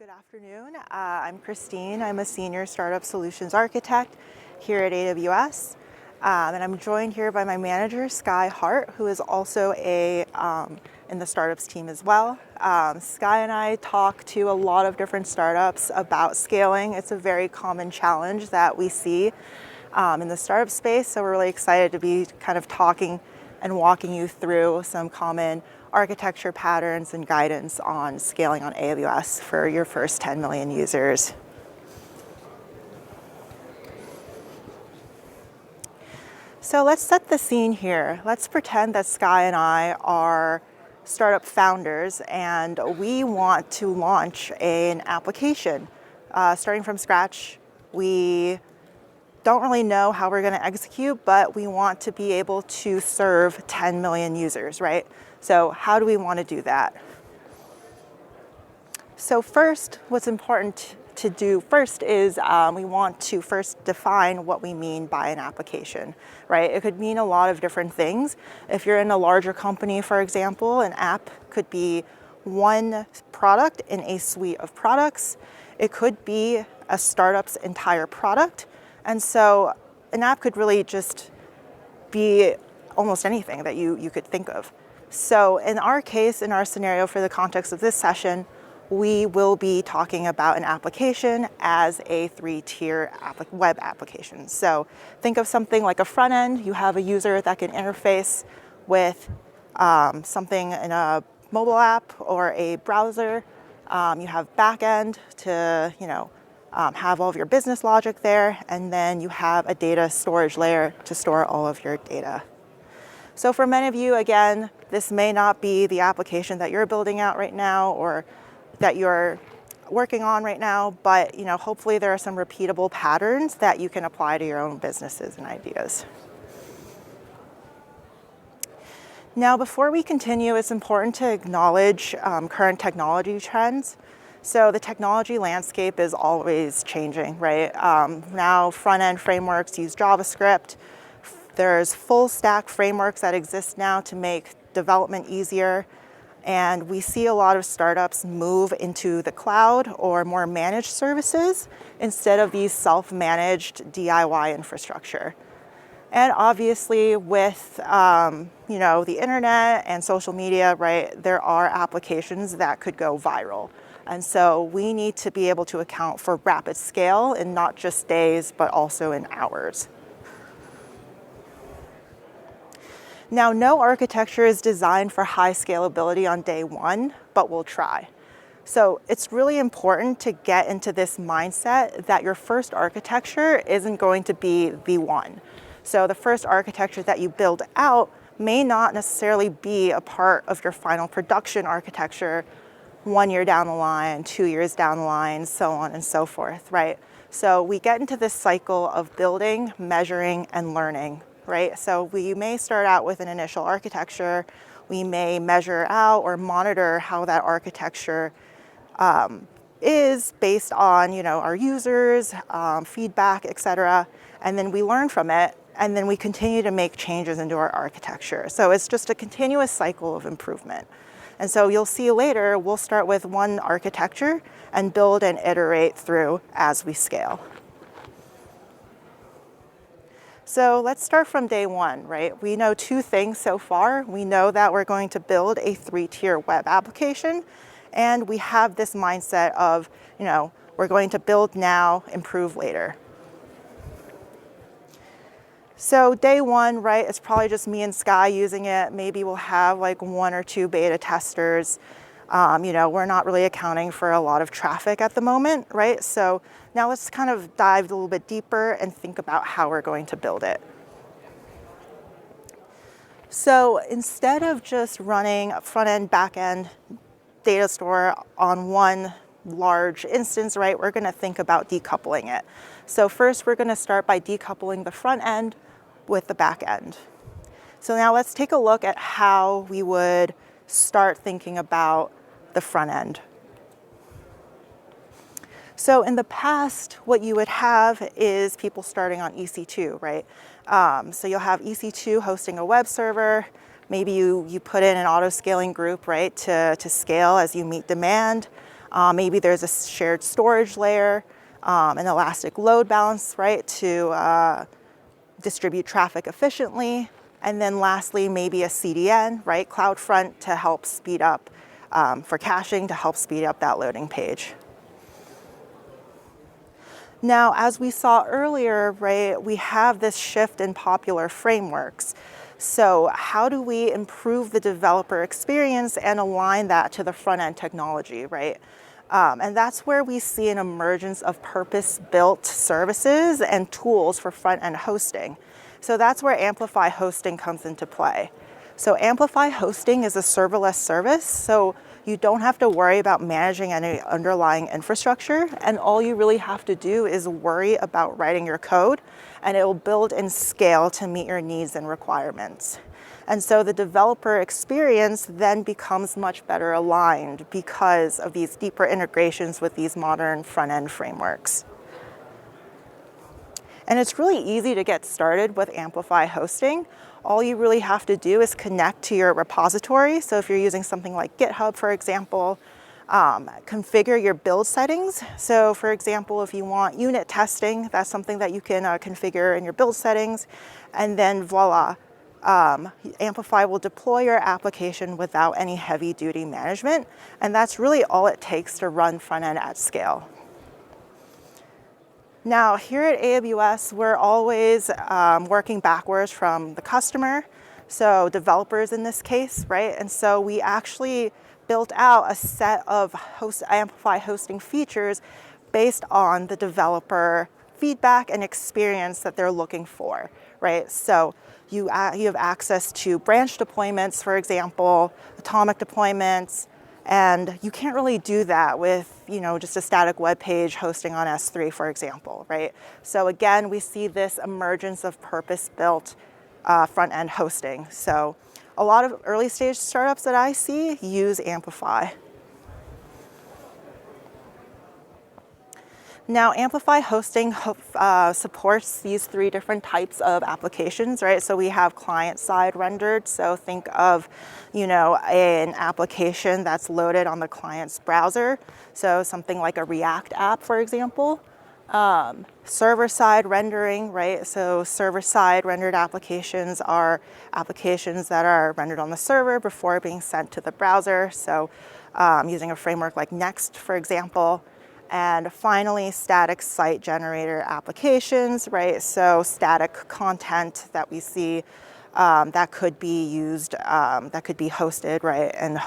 Good afternoon. I'm Christine. I'm a senior startup solutions architect here at AWS. And I'm joined here by my manager, Sky Hart, who is also in the startups team as well. Sky and I talk to a lot of different startups about scaling. It's a very common challenge that we see in the startup space. So we're really excited to be kind of talking and walking you through some common architecture patterns and guidance on scaling on AWS for your first 10 million users. So let's set the scene here. Let's pretend that Sky and I are startup founders and we want to launch an application. Starting from scratch, we don't really know how we're going to execute, but we want to be able to serve 10 million users, right? So how do we want to do that? So first, what's important to do first is we want to first define what we mean by an application, right? It could mean a lot of different things. If you're in a larger company, for example, an app could be one product in a suite of products. It could be a startup's entire product. And so an app could really just be almost anything that you could think of. So in our case, in our scenario for the context of this session, we will be talking about an application as a three-tier web application. So think of something like a front end. You have a user that can interface with something in a mobile app or a browser. You have backend to have all of your business logic there, and then you have a data storage layer to store all of your data. So for many of you, again, this may not be the application that you're building out right now or that you're working on right now, but hopefully there are some repeatable patterns that you can apply to your own businesses and ideas. Now, before we continue, it's important to acknowledge current technology trends. So the technology landscape is always changing, right? Now front-end frameworks use JavaScript. There's full stack frameworks that exist now to make development easier. And we see a lot of startups move into the cloud or more managed services instead of these self-managed DIY infrastructure. And obviously with the internet and social media, right, there are applications that could go viral. And so we need to be able to account for rapid scale in not just days, but also in hours. Now, no architecture is designed for high scalability on day one, but we'll try. So it's really important to get into this mindset that your first architecture isn't going to be the one. So the first architecture that you build out may not necessarily be a part of your final production architecture 1 year down the line, 2 years down the line, so on and so forth, right? So we get into this cycle of building, measuring, and learning, right? So we may start out with an initial architecture. We may measure out or monitor how that architecture is based on, our users, feedback, et cetera. And then we learn from it, and then we continue to make changes into our architecture. So it's just a continuous cycle of improvement. And so you'll see later, we'll start with one architecture and build and iterate through as we scale. So let's start from day one, right? We know two things so far. We know that we're going to build a three-tier web application, and we have this mindset of, we're going to build now, improve later. So day one, right, it's probably just me and Sky using it. Maybe we'll have like 1 or 2 beta testers. We're not really accounting for a lot of traffic at the moment, right? So now let's kind of dive a little bit deeper and think about how we're going to build it. So instead of just running a front-end, back-end data store on one large instance, right, we're going to think about decoupling it. So first, we're going to start by decoupling the front end with the back end. So now let's take a look at how we would start thinking about the front end. So in the past, what you would have is people starting on EC2, right? So you'll have EC2 hosting a web server. Maybe you put in an auto-scaling group, right, to scale as you meet demand. Maybe there's a shared storage layer, an elastic load balance, right, to distribute traffic efficiently. And then lastly, maybe a CDN, right, CloudFront, to help speed up for caching, to help speed up that loading page. Now, as we saw earlier, right, we have this shift in popular frameworks. So how do we improve the developer experience and align that to the front-end technology, right? And that's where we see an emergence of purpose-built services and tools for front-end hosting. So that's where Amplify Hosting comes into play. So Amplify Hosting is a serverless service, so you don't have to worry about managing any underlying infrastructure, and all you really have to do is worry about writing your code, and it will build and scale to meet your needs and requirements. And so the developer experience then becomes much better aligned because of these deeper integrations with these modern front-end frameworks. And it's really easy to get started with Amplify Hosting. All you really have to do is connect to your repository. So if you're using something like GitHub, for example, configure your build settings. So for example, if you want unit testing, that's something that you can configure in your build settings. And then voila, Amplify will deploy your application without any heavy-duty management. And that's really all it takes to run front-end at scale. Now, here at AWS, we're always working backwards from the customer, so developers in this case, right? And so we actually built out a set of Amplify Hosting features based on the developer feedback and experience that they're looking for, right? So you have access to branch deployments, for example, atomic deployments, and you can't really do that with, just a static web page hosting on S3, for example, right? So again, we see this emergence of purpose-built front-end hosting. So a lot of early-stage startups that I see use Amplify. Now, Amplify Hosting supports these three different types of applications, right? So we have client-side rendered. So think of, an application that's loaded on the client's browser. So something like a React app, for example. Server-side rendering, right? So server-side rendered applications are applications that are rendered on the server before being sent to the browser. So using a framework like Next, for example. And finally, static site generator applications, right? So static content that we see that could be used, that could be hosted, right? And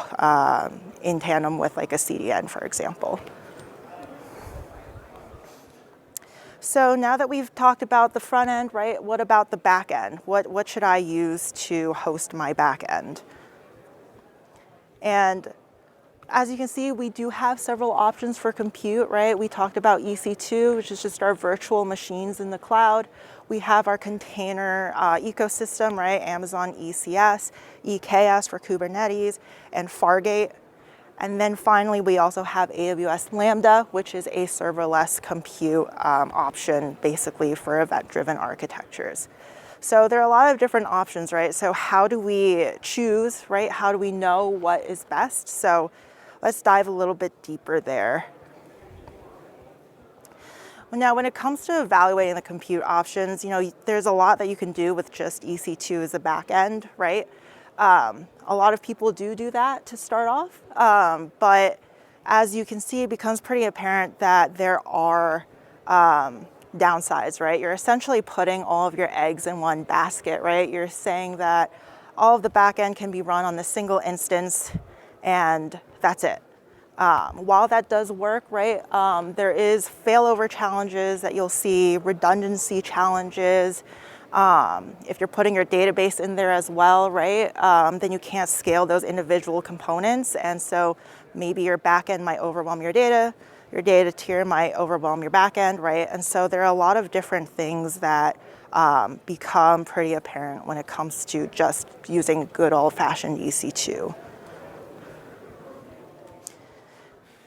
in tandem with like a CDN, for example. So now that we've talked about the front end, right? What about the back end? What should I use to host my back end? And as you can see, we do have several options for compute, right? We talked about EC2, which is just our virtual machines in the cloud. We have our container ecosystem, right? Amazon ECS, EKS for Kubernetes, and Fargate. And then finally, we also have AWS Lambda, which is a serverless compute option, basically for event-driven architectures. So there are a lot of different options, right? So how do we choose, right? How do we know what is best? So let's dive a little bit deeper there. Now, when it comes to evaluating the compute options, there's a lot that you can do with just EC2 as a backend, right? A lot of people do that to start off, but as you can see, it becomes pretty apparent that there are downsides, right? You're essentially putting all of your eggs in one basket, right? You're saying that all of the backend can be run on the single instance, and that's it. While that does work, right, there is failover challenges that you'll see, redundancy challenges. If you're putting your database in there as well, right, then you can't scale those individual components. And so maybe your backend might overwhelm your data tier might overwhelm your backend, right? And so there are a lot of different things that become pretty apparent when it comes to just using good old-fashioned EC2.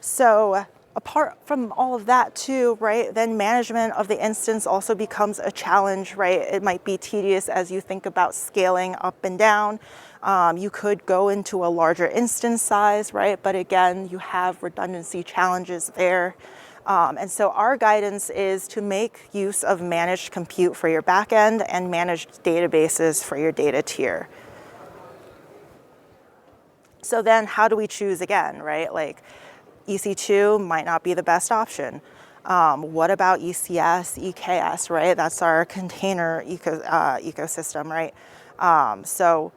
So apart from all of that too, right, then management of the instance also becomes a challenge, right? It might be tedious as you think about scaling up and down. You could go into a larger instance size, right? But again, you have redundancy challenges there. And so our guidance is to make use of managed compute for your backend and managed databases for your data tier. So then how do we choose again, right? Like EC2 might not be the best option. What about ECS, EKS, right? That's our container ecosystem, right? So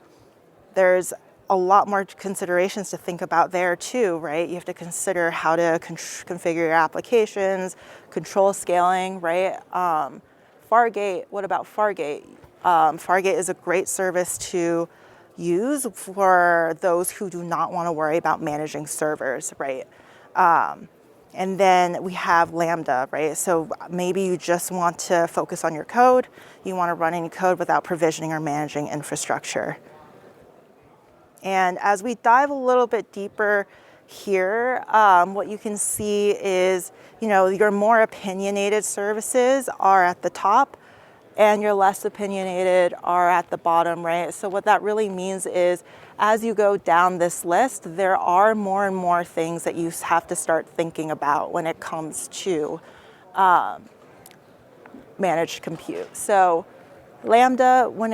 there's a lot more considerations to think about there too, right? You have to consider how to configure your applications, control scaling, right? Fargate, what about Fargate? Fargate is a great service to use for those who do not want to worry about managing servers, right? And then we have Lambda, right? So maybe you just want to focus on your code. You want to run any code without provisioning or managing infrastructure. And as we dive a little bit deeper here, what you can see is, your more opinionated services are at the top and your less opinionated are at the bottom, right? So what that really means is as you go down this list, there are more and more things that you have to start thinking about when it comes to managed compute. So Lambda, when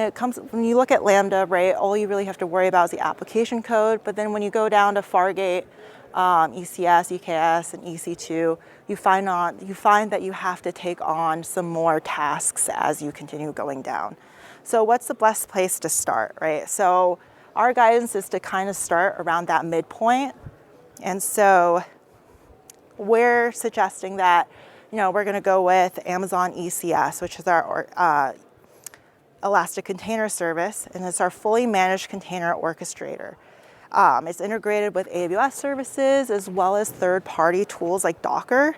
you look at Lambda, right, all you really have to worry about is the application code. But then when you go down to Fargate, ECS, EKS, and EC2, you find that you have to take on some more tasks as you continue going down. So what's the best place to start, right? So our guidance is to kind of start around that midpoint. And so we're suggesting that, we're going to go with Amazon ECS, which is our Elastic Container Service, and it's our fully managed container orchestrator. It's integrated with AWS services as well as third-party tools like Docker,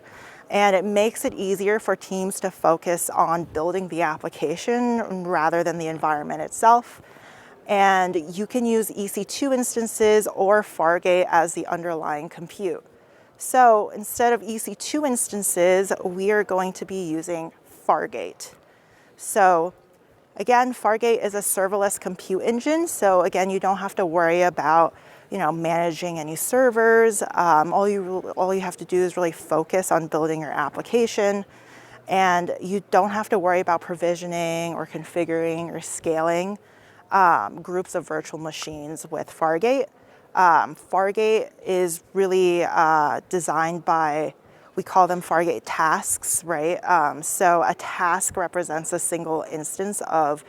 and it makes it easier for teams to focus on building the application rather than the environment itself. And you can use EC2 instances or Fargate as the underlying compute. So instead of EC2 instances, we are going to be using Fargate. So again, Fargate is a serverless compute engine. So again, you don't have to worry about, managing any servers. All you have to do is really focus on building your application. And you don't have to worry about provisioning or configuring or scaling groups of virtual machines with Fargate. Fargate is really designed by, we call them Fargate tasks, right? So a task represents a single instance of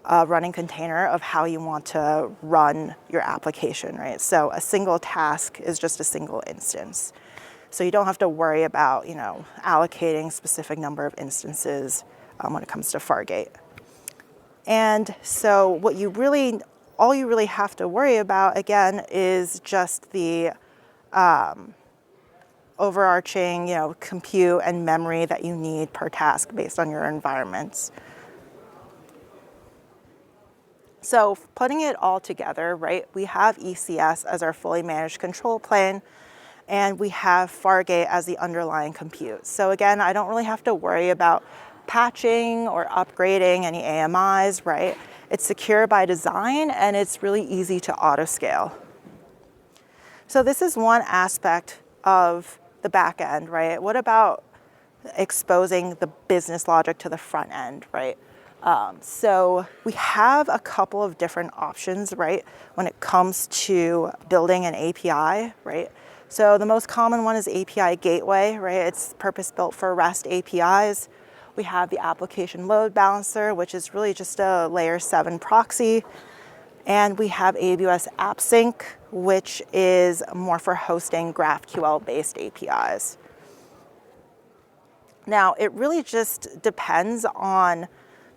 a running container of how you want to run your application, right? So a single task is just a single instance. So you don't have to worry about, allocating specific number of instances when it comes to Fargate. And so all you really have to worry about, again, is just the overarching, compute and memory that you need per task based on your environments. So putting it all together, right, we have ECS as our fully managed control plane, and we have Fargate as the underlying compute. So again, I don't really have to worry about patching or upgrading any AMIs, right? It's secure by design, and it's really easy to auto-scale. So this is one aspect of the back end, right? What about exposing the business logic to the front end, right? So we have a couple of different options, right, when it comes to building an API, right? So the most common one is API Gateway, right? It's purpose-built for REST APIs. We have the application load balancer, which is really just a layer 7 proxy. And we have AWS AppSync, which is more for hosting GraphQL-based APIs. Now, it really just depends on,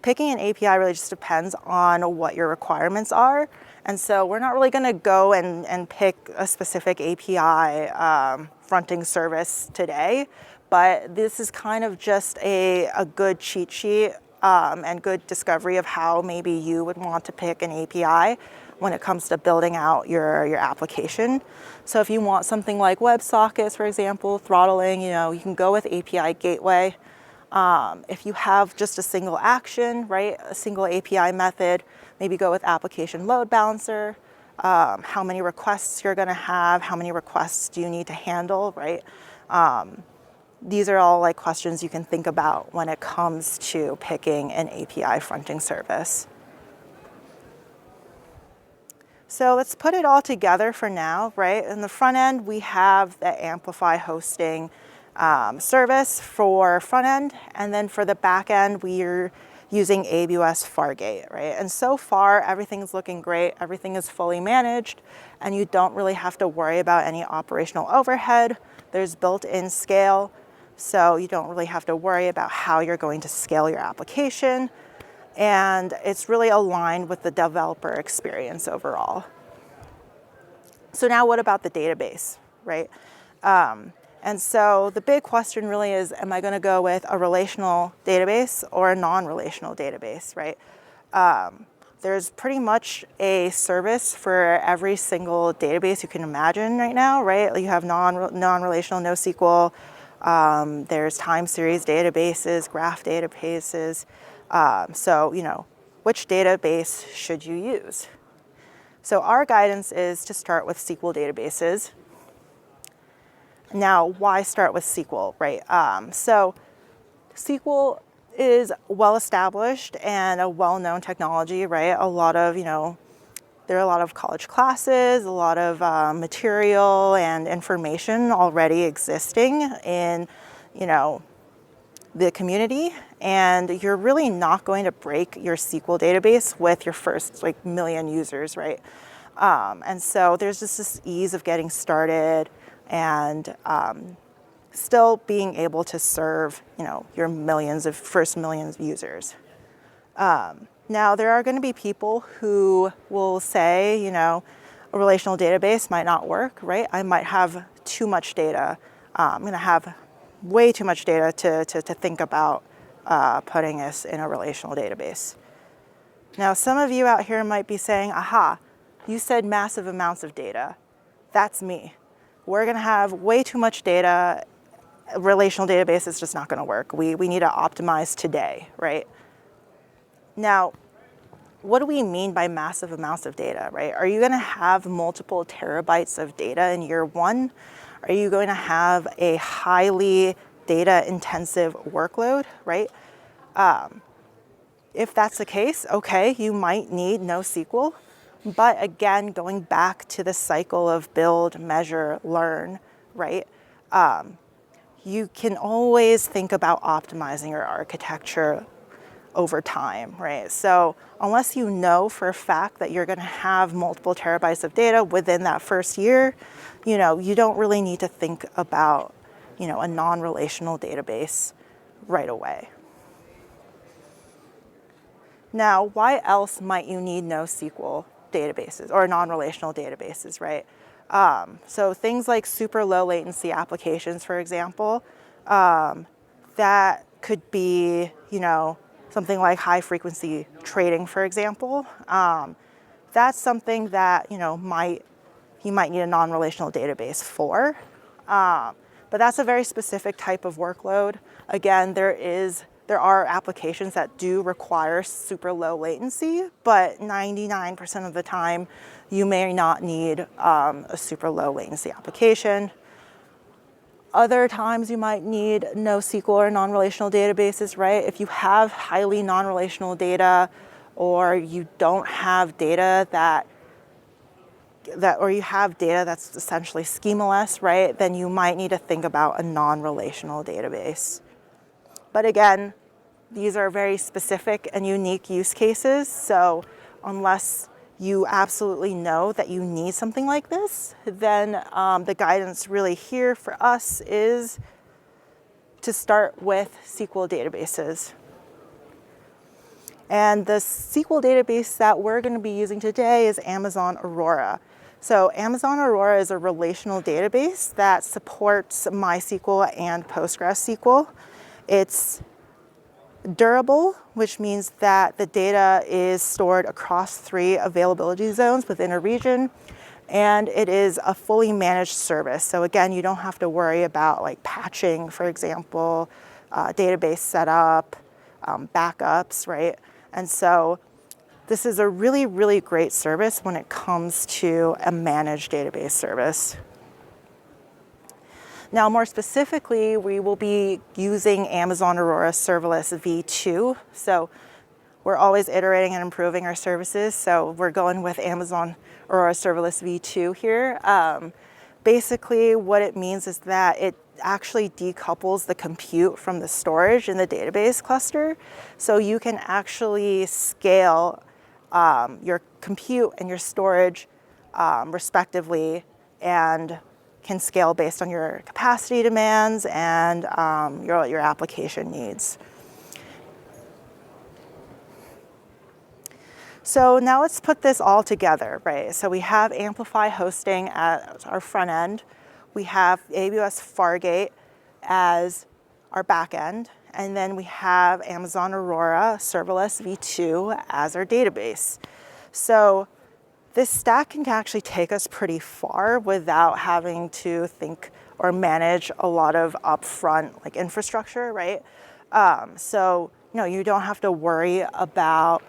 picking an API really just depends on what your requirements are. And so we're not really going to go and pick a specific API fronting service today, but this is kind of just a good cheat sheet and good discovery of how maybe you would want to pick an API when it comes to building out your application. So if you want something like WebSockets, for example, throttling, you can go with API Gateway. If you have just a single action, right, a single API method, maybe go with application load balancer. how many requests you're going to have, how many requests do you need to handle, right? These are all like questions you can think about when it comes to picking an API fronting service. So let's put it all together for now, right? In the front end, we have the Amplify hosting service for front end, and then for the back end, we're using AWS Fargate, right? And so far, everything's looking great. Everything is fully managed, and you don't really have to worry about any operational overhead. There's built-in scale, so you don't really have to worry about how you're going to scale your application. And it's really aligned with the developer experience overall. So now what about the database, right? And so the big question really is, am I going to go with a relational database or a non-relational database, right? There's pretty much a service for every single database you can imagine right now, right? You have non-relational, NoSQL. There's time series databases, graph databases. So, which database should you use? So our guidance is to start with SQL databases. Now, why start with SQL, right? So SQL is well established and a well-known technology, right? There are a lot of college classes, a lot of material and information already existing in, the community, and you're really not going to break your SQL database with your first million users, right? And so there's just this ease of getting started and still being able to serve, your first millions of users. Now, there are going to be people who will say, a relational database might not work, right? I might have too much data. I'm going to have way too much data to think about putting this in a relational database. Now, some of you out here might be saying, aha, you said massive amounts of data. That's me. We're going to have way too much data. A relational database is just not going to work. We need to optimize today, right? Now, what do we mean by massive amounts of data, right? Are you going to have multiple terabytes of data in year one? Are you going to have a highly data-intensive workload, right? If that's the case, okay, you might need NoSQL. But again, going back to the cycle of build, measure, learn, right? You can always think about optimizing your architecture over time, right? So unless you know for a fact that you're going to have multiple terabytes of data within that first year, you don't really need to think about, a non-relational database right away. Now, why else might you need NoSQL databases or non-relational databases, right? So things like super low latency applications, for example, that could be, something like high frequency trading, for example. That's something that, you might need a non-relational database for. But that's a very specific type of workload. Again, there are applications that do require super low latency, but 99% of the time, you may not need a super low latency application. Other times you might need NoSQL or non-relational databases, right? If you have highly non-relational data, or you don't have data or you have data that's essentially schemaless, right? Then you might need to think about a non-relational database. But again, these are very specific and unique use cases. So unless you absolutely know that you need something like this, then the guidance really here for us is to start with SQL databases. And the SQL database that we're going to be using today is Amazon Aurora. So Amazon Aurora is a relational database that supports MySQL and PostgreSQL. It's durable, which means that the data is stored across 3 availability zones within a region, and it is a fully managed service. So again, you don't have to worry about patching, for example, database setup, backups, right? And so this is a really, really great service when it comes to a managed database service. Now, more specifically, we will be using Amazon Aurora Serverless v2. So we're always iterating and improving our services. So we're going with Amazon Aurora Serverless v2 here. Basically, what it means is that it actually decouples the compute from the storage in the database cluster. So you can actually scale your compute and your storage respectively, and can scale based on your capacity demands and your application needs. So now let's put this all together, right? So we have Amplify hosting as our front end. We have AWS Fargate as our back end. And then we have Amazon Aurora Serverless v2 as our database. So this stack can actually take us pretty far without having to think or manage a lot of upfront like infrastructure, right? So you don't have to worry about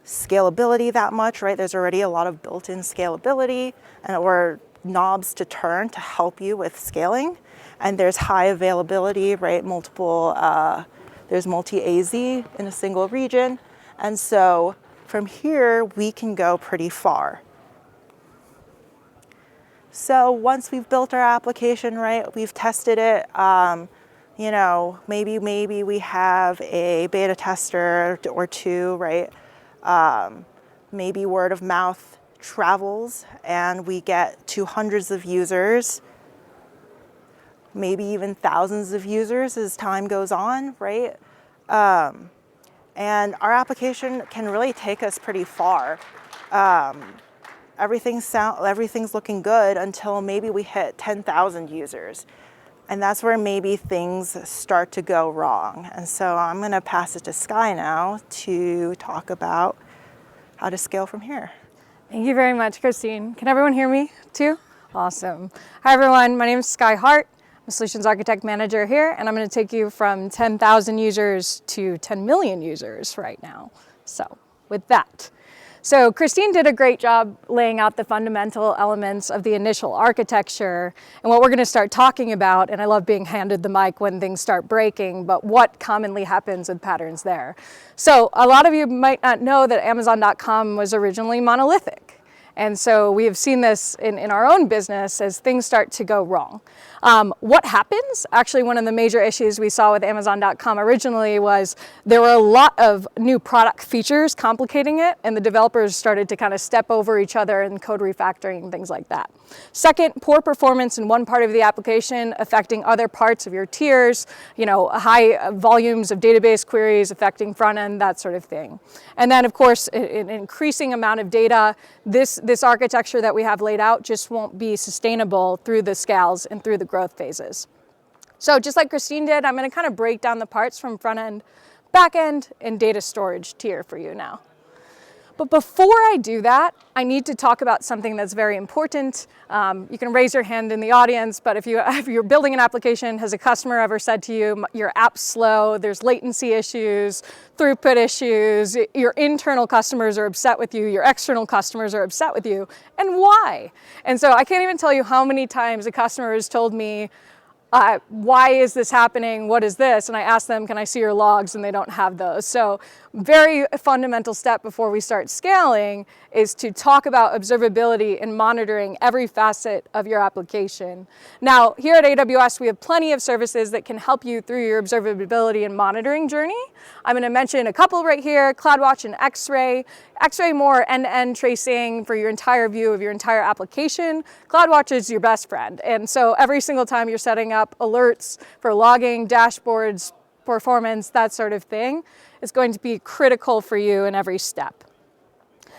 scalability that much, right? There's already a lot of built-in scalability or knobs to turn to help you with scaling, and there's high availability, right? There's multi-AZ in a single region, and so from here, we can go pretty far. So once we've built our application, right, we've tested it, maybe we have a beta tester or two, right? Maybe word of mouth travels and we get to hundreds of users, maybe even thousands of users as time goes on, right? And our application can really take us pretty far. Everything's looking good until maybe we hit 10,000 users. And that's where maybe things start to go wrong. And so I'm going to pass it to Sky now to talk about how to scale from here. Thank you very much, Christine. Can everyone hear me too? Awesome. Hi, everyone. My name is Sky Hart. I'm a Solutions Architect Manager here, and I'm going to take you from 10,000 users to 10 million users right now. So with that. So Christine did a great job laying out the fundamental elements of the initial architecture and what we're going to start talking about, and I love being handed the mic when things start breaking, but what commonly happens with patterns there. So a lot of you might not know that Amazon.com was originally monolithic. And so we have seen this in our own business as things start to go wrong. What happens? Actually, one of the major issues we saw with Amazon.com originally was there were a lot of new product features complicating it, and the developers started to kind of step over each other in code refactoring and things like that. Second, poor performance in one part of the application affecting other parts of your tiers, high volumes of database queries affecting front end, that sort of thing. And then, of course, an increasing amount of data. This architecture that we have laid out just won't be sustainable through the scales and through the growth phases. So just like Christine did, I'm going to kind of break down the parts from front end, back end, and data storage tier for you now. But before I do that, I need to talk about something that's very important. You can raise your hand in the audience, but if you're building an application, has a customer ever said to you, your app's slow, there's latency issues, throughput issues, your internal customers are upset with you, your external customers are upset with you, and why? And so I can't even tell you how many times a customer has told me, why is this happening? What is this? And I ask them, can I see your logs? And they don't have those. So very fundamental step before we start scaling is to talk about observability and monitoring every facet of your application. Now, here at AWS, we have plenty of services that can help you through your observability and monitoring journey. I'm going to mention a couple right here, CloudWatch and X-Ray. X-Ray more end-to-end tracing for your entire view of your entire application. CloudWatch is your best friend. And so every single time you're setting up alerts for logging, dashboards, performance, that sort of thing, is going to be critical for you in every step.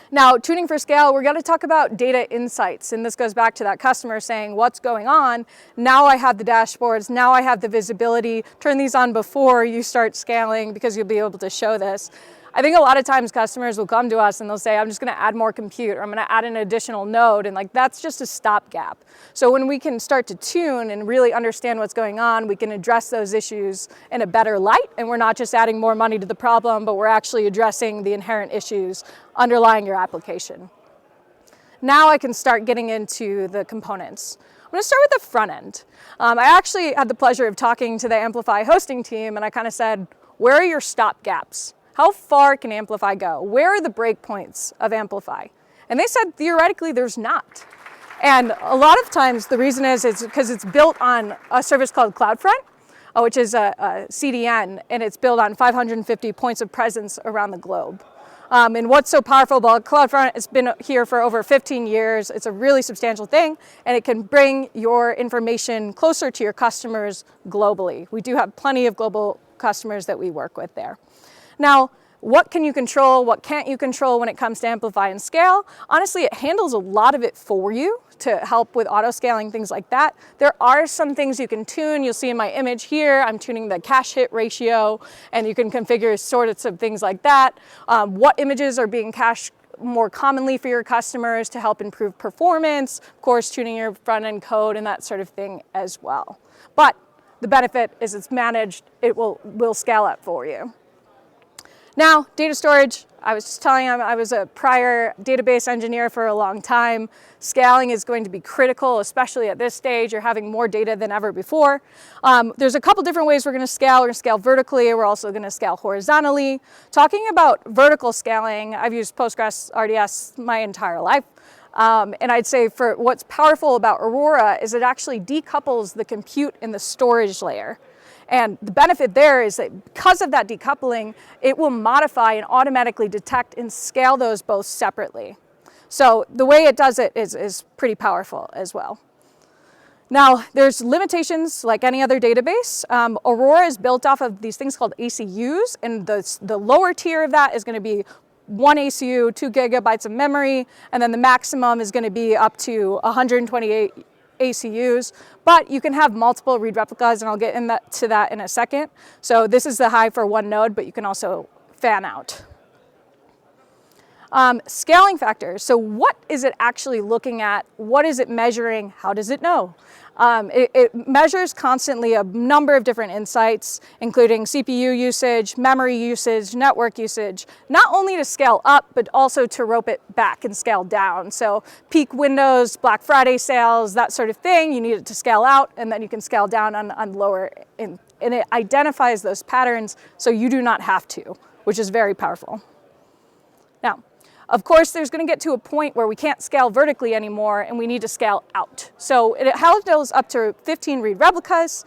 Now, tuning for scale, we're going to talk about data insights, and this goes back to that customer saying, what's going on? Now I have the dashboards, now I have the visibility. Turn these on before you start scaling because you'll be able to show this. I think a lot of times customers will come to us and they'll say, I'm just going to add more compute, or I'm going to add an additional node, and like that's just a stopgap. So when we can start to tune and really understand what's going on, we can address those issues in a better light, and we're not just adding more money to the problem, but we're actually addressing the inherent issues underlying your application. Now I can start getting into the components. I'm going to start with the front end. I actually had the pleasure of talking to the Amplify hosting team, and I kind of said, where are your stop gaps? How far can Amplify go? Where are the breakpoints of Amplify? And they said, theoretically, there's not. And a lot of times the reason is because it's built on a service called CloudFront, which is a CDN, and it's built on 550 points of presence around the globe. And what's so powerful about CloudFront, it's been here for over 15 years. It's a really substantial thing, and it can bring your information closer to your customers globally. We do have plenty of global customers that we work with there. Now, what can you control? What can't you control when it comes to Amplify and Scale? Honestly, it handles a lot of it for you to help with auto scaling, things like that. There are some things you can tune. You'll see in my image here, I'm tuning the cache hit ratio, and you can configure sorts of things like that. What images are being cached more commonly for your customers to help improve performance, of course, tuning your front end code and that sort of thing as well. But the benefit is it's managed, it will scale up for you. Now, data storage, I was just telling you, I was a prior database engineer for a long time. Scaling is going to be critical, especially at this stage. You're having more data than ever before. There's a couple different ways we're going to scale. We're going to scale vertically. We're also going to scale horizontally. Talking about vertical scaling, I've used Postgres RDS my entire life. And I'd say for what's powerful about Aurora is it actually decouples the compute and the storage layer. And the benefit there is that because of that decoupling, it will modify and automatically detect and scale those both separately. So the way it does it is pretty powerful as well. Now, there's limitations like any other database. Aurora is built off of these things called ACUs, and the lower tier of that is going to be 1 ACU, 2 gigabytes of memory, and then the maximum is going to be up to 128 ACUs, but you can have multiple read replicas, and I'll get to that in a second. So this is the high for one node, but you can also fan out. Scaling factors. So what is it actually looking at? What is it measuring? How does it know? It measures constantly a number of different insights, including CPU usage, memory usage, network usage, not only to scale up, but also to rope it back and scale down. So peak windows, Black Friday sales, that sort of thing, you need it to scale out, and then you can scale down on lower, and it identifies those patterns so you do not have to, which is very powerful. Now, of course, there's going to get to a point where we can't scale vertically anymore, and we need to scale out. So it handles up to 15 read replicas.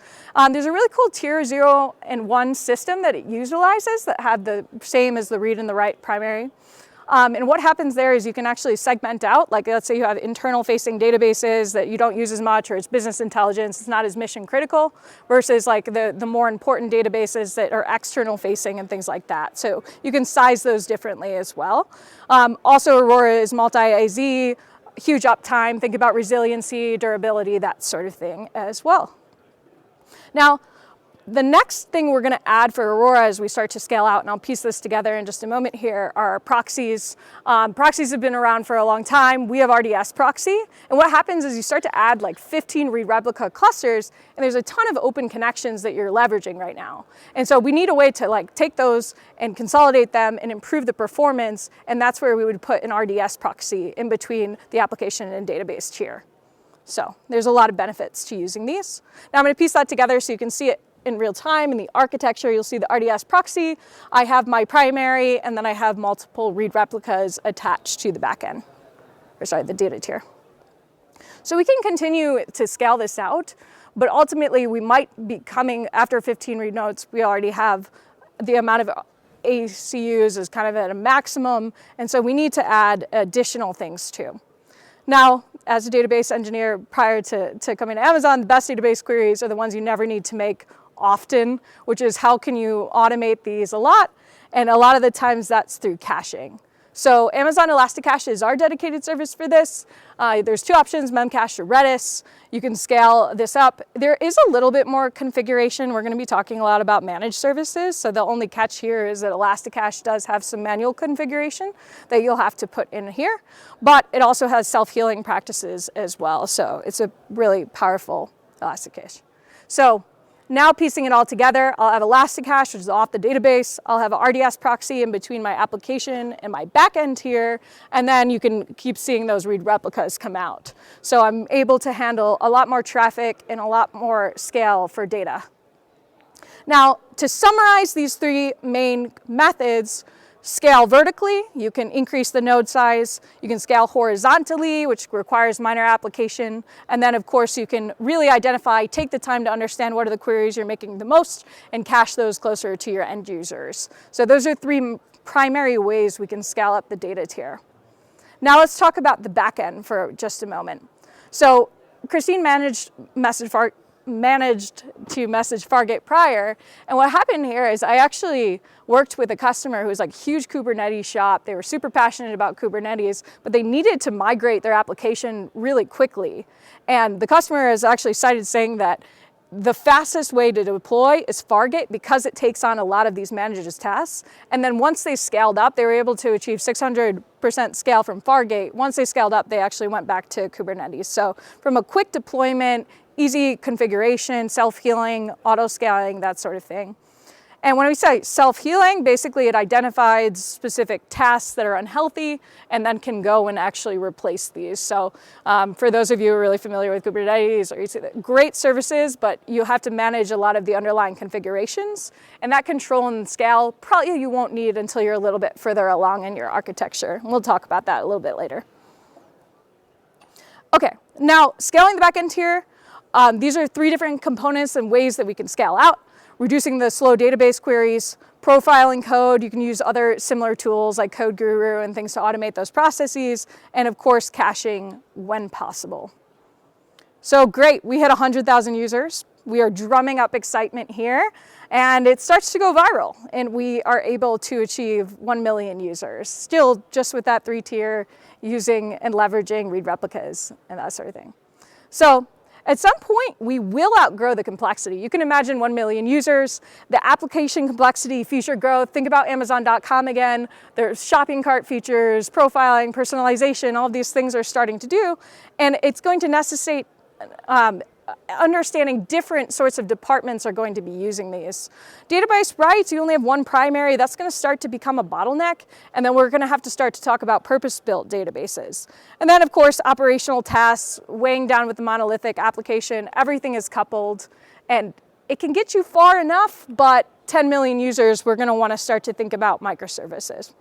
There's a really cool tier 0 and 1 system that it utilizes that have the same as the read and the write primary. And what happens there is you can actually segment out, like let's say you have internal facing databases that you don't use as much, or it's business intelligence, it's not as mission critical, versus like the more important databases that are external facing and things like that. So you can size those differently as well. Also, Aurora is multi-AZ, huge uptime, think about resiliency, durability, that sort of thing as well. Now, the next thing we're going to add for Aurora as we start to scale out, and I'll piece this together in just a moment here, are proxies. Proxies have been around for a long time. We have RDS proxy. And what happens is you start to add like 15 read replica clusters, and there's a ton of open connections that you're leveraging right now. And so we need a way to like take those and consolidate them and improve the performance. And that's where we would put an RDS proxy in between the application and database tier. So there's a lot of benefits to using these. Now I'm going to piece that together so you can see it in real time. In the architecture, you'll see the RDS proxy. I have my primary, and then I have multiple read replicas attached to the backend, or sorry, the data tier. So we can continue to scale this out, but ultimately we might be coming after 15 read nodes. We already have the amount of ACUs is kind of at a maximum, and so we need to add additional things too. Now, as a database engineer prior to coming to Amazon, the best database queries are the ones you never need to make often, which is how can you automate these a lot? And a lot of the times that's through caching. So Amazon Elasticache is our dedicated service for this. There's two options, Memcache or Redis. You can scale this up. There is a little bit more configuration. We're going to be talking a lot about managed services. So the only catch here is that Elasticache does have some manual configuration that you'll have to put in here, but it also has self-healing practices as well. So it's a really powerful Elasticache. So now piecing it all together, I'll have Elasticache, which is off the database. I'll have an RDS proxy in between my application and my backend here, and then you can keep seeing those read replicas come out. So I'm able to handle a lot more traffic and a lot more scale for data. Now, to summarize these three main methods, scale vertically, you can increase the node size. You can scale horizontally, which requires minor application. And then, of course, you can really identify, take the time to understand what are the queries you're making the most and cache those closer to your end users. So those are three primary ways we can scale up the data tier. Now let's talk about the backend for just a moment. So Christine managed to message Fargate prior. And what happened here is I actually worked with a customer who was like a huge Kubernetes shop. They were super passionate about Kubernetes, but they needed to migrate their application really quickly. And the customer has actually cited saying that the fastest way to deploy is Fargate because it takes on a lot of these managers' tasks. And then once they scaled up, they were able to achieve 600% scale from Fargate. Once they scaled up, they actually went back to Kubernetes. So from a quick deployment, easy configuration, self-healing, auto-scaling, that sort of thing. And when we say self-healing, basically it identifies specific tasks that are unhealthy and then can go and actually replace these. So for those of you who are really familiar with Kubernetes, great services, but you have to manage a lot of the underlying configurations. And that control and scale probably you won't need until you're a little bit further along in your architecture. We'll talk about that a little bit later. Okay, now scaling the backend tier. These are three different components and ways that we can scale out. Reducing the slow database queries, profiling code. You can use other similar tools like Code Guru and things to automate those processes. And of course, caching when possible. So great, we hit 100,000 users. We are drumming up excitement here. And it starts to go viral. And we are able to achieve 1 million users. Still just with that 3-tier using and leveraging read replicas and that sort of thing. So at some point, we will outgrow the complexity. You can imagine 1 million users, the application complexity, feature growth. Think about Amazon.com again. There's shopping cart features, profiling, personalization, all of these things are starting to do. And it's going to necessitate understanding different sorts of departments are going to be using these. Database rights, you only have one primary. That's going to start to become a bottleneck. And then we're going to have to start to talk about purpose-built databases. And then, of course, operational tasks, weighing down with the monolithic application. Everything is coupled. And it can get you far enough, but 10 million users, we're going to want to start to think about microservices.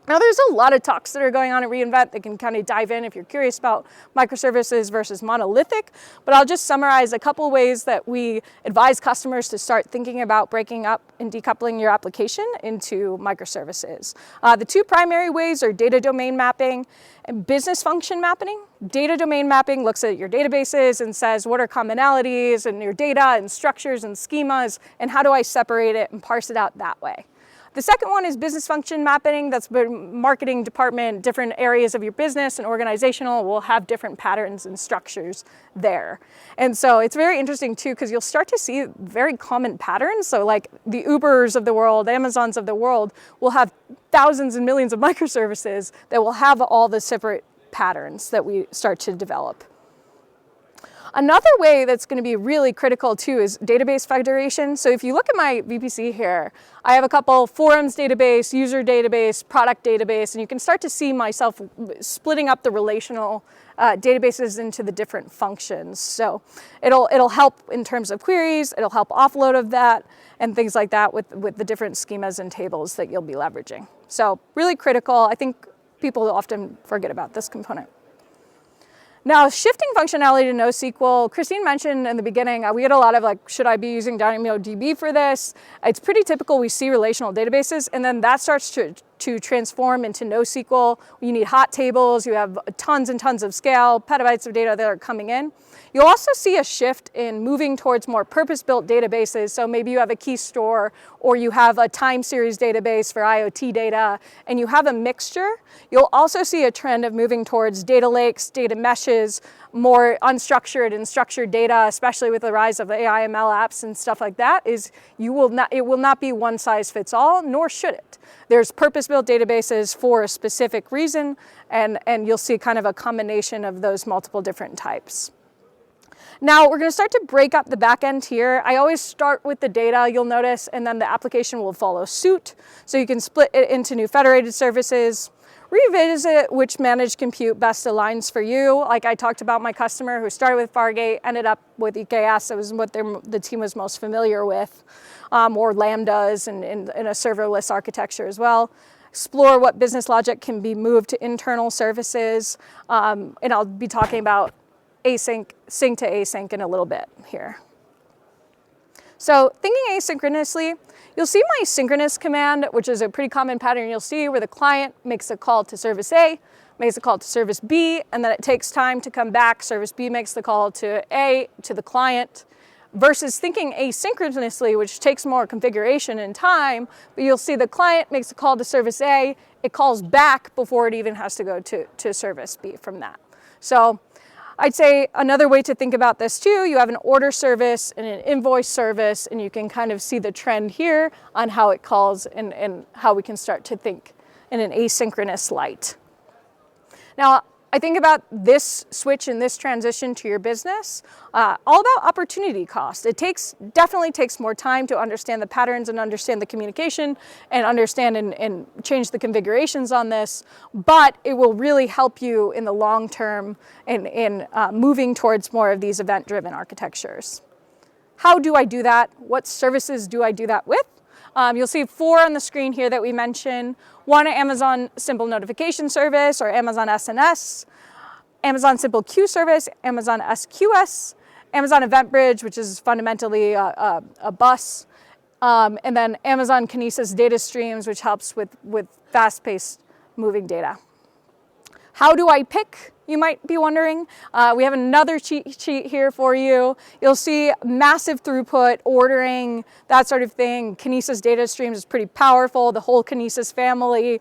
Now, there's a lot of talks that are going on at reInvent that can kind of dive in if you're curious about microservices versus monolithic, but I'll just summarize a couple ways that we advise customers to start thinking about breaking up and decoupling your application into microservices. The two primary ways are data domain mapping and business function mapping. Data domain mapping looks at your databases and says, what are commonalities in your data and structures and schemas, and how do I separate it and parse it out that way? The second one is business function mapping. That's marketing department, different areas of your business and organizational will have different patterns and structures there. And so it's very interesting too, because you'll start to see very common patterns. So like the Ubers of the world, Amazons of the world will have thousands and millions of microservices that will have all the separate patterns that we start to develop. Another way that's going to be really critical too is database federation. So if you look at my VPC here, I have a couple forums database, user database, product database, and you can start to see myself splitting up the relational databases into the different functions. So it'll help in terms of queries, it'll help offload of that, and things like that with the different schemas and tables that you'll be leveraging. So really critical. I think people often forget about this component. Now, shifting functionality to NoSQL, Christine mentioned in the beginning, we get a lot of like, should I be using DynamoDB for this? It's pretty typical we see relational databases, and then that starts to to transform into NoSQL. You need hot tables, you have tons and tons of scale, petabytes of data that are coming in. You'll also see a shift in moving towards more purpose-built databases. So maybe you have a key store or you have a time series database for IoT data and you have a mixture. You'll also see a trend of moving towards data lakes, data meshes, more unstructured and structured data, especially with the rise of AI ML apps and stuff like that, it will not be one size fits all, nor should it. There's purpose-built databases for a specific reason, and you'll see kind of a combination of those multiple different types. Now we're going to start to break up the back end here. I always start with the data, you'll notice, and then the application will follow suit. So you can split it into new federated services, revisit which managed compute best aligns for you. Like I talked about my customer who started with Fargate, ended up with EKS, that was what the team was most familiar with, or Lambdas and in a serverless architecture as well. Explore what business logic can be moved to internal services, and I'll be talking about async, sync to async in a little bit here. So thinking asynchronously, you'll see my synchronous command, which is a pretty common pattern you'll see where the client makes a call to service A, makes a call to service B, and then it takes time to come back. Service B makes the call to A, to the client, versus thinking asynchronously, which takes more configuration and time, but you'll see the client makes a call to service A, it calls back before it even has to go to service B from that. So I'd say another way to think about this too, you have an order service and an invoice service, and you can kind of see the trend here on how it calls and how we can start to think in an asynchronous light. Now, I think about this switch and this transition to your business, all about opportunity cost. It definitely takes more time to understand the patterns and understand the communication and understand and change the configurations on this, but it will really help you in the long term in moving towards more of these event-driven architectures. How do I do that? What services do I do that with? You'll see 4 on the screen here that we mentioned. One, Amazon Simple Notification Service or Amazon SNS, Amazon Simple Queue Service, Amazon SQS, Amazon Event Bridge, which is fundamentally a bus, and then Amazon Kinesis Data Streams, which helps with fast-paced moving data. How do I pick? You might be wondering. We have another cheat sheet here for you. You'll see massive throughput, ordering, that sort of thing. Kinesis Data Streams is pretty powerful. The whole Kinesis family,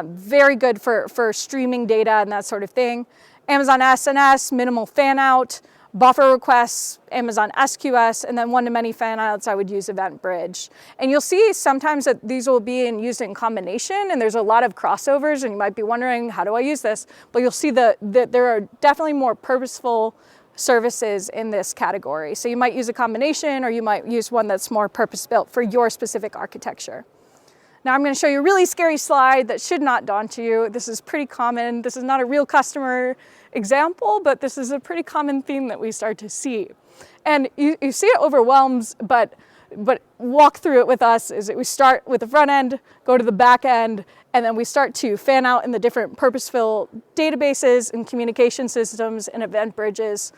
very good for streaming data and that sort of thing. Amazon SNS, minimal fan out, buffer requests, Amazon SQS, and then one-to-many fan outs, I would use Event Bridge. And you'll see sometimes that these will be used in combination, and there's a lot of crossovers, and you might be wondering, how do I use this? But you'll see that there are definitely more purposeful services in this category. So you might use a combination, or you might use one that's more purpose-built for your specific architecture. Now I'm going to show you a really scary slide that should not daunt you. This is pretty common. This is not a real customer example, but this is a pretty common theme that we start to see. And you see it overwhelms, but walk through it with us is that we start with the front end, go to the back end, and then we start to fan out in the different purposeful databases and communication systems and event bridges.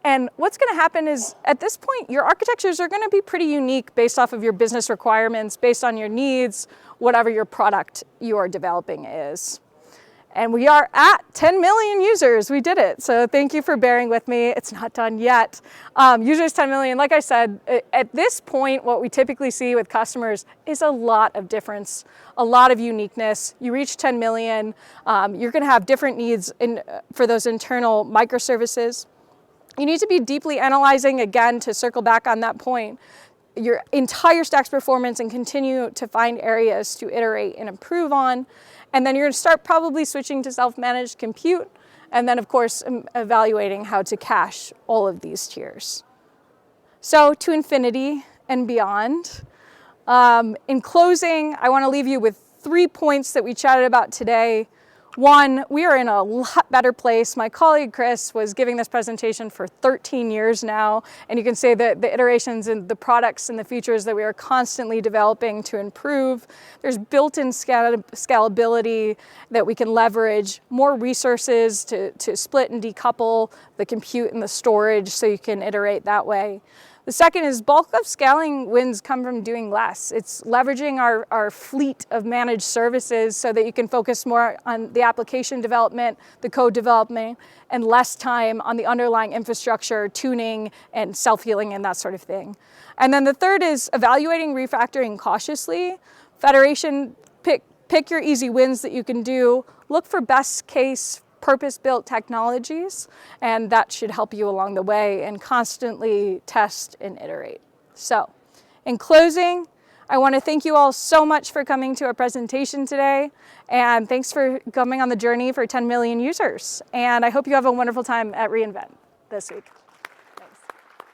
And what's going to happen is, at this point, your architectures are going to be pretty unique based off of your business requirements, based on your needs, whatever your product you are developing is. And we are at 10 million users. We did it. So thank you for bearing with me. It's not done yet. Users 10 million, like I said, at this point, what we typically see with customers is a lot of difference, a lot of uniqueness. You reach 10 million, you're going to have different needs for those internal microservices. You need to be deeply analyzing, again, to circle back on that point, your entire stack's performance and continue to find areas to iterate and improve on. And then you're going to start probably switching to self-managed compute, and then, of course, evaluating how to cache all of these tiers. So to infinity and beyond. In closing, I want to leave you with 3 points that we chatted about today. One, we are in a lot better place. My colleague Chris was giving this presentation for 13 years now, and you can say that the iterations and the products and the features that we are constantly developing to improve. There's built-in scalability that we can leverage, more resources to split and decouple the compute and the storage so you can iterate that way. The second is bulk of scaling wins come from doing less. It's leveraging our fleet of managed services so that you can focus more on the application development, the code development, and less time on the underlying infrastructure, tuning, and self-healing, and that sort of thing. And then the third is evaluating refactoring cautiously. Federation, pick your easy wins that you can do. Look for best case purpose-built technologies, and that should help you along the way, and constantly test and iterate. So, in closing, I want to thank you all so much for coming to our presentation today, and thanks for coming on the journey for 10 million users. And I hope you have a wonderful time at reInvent this week.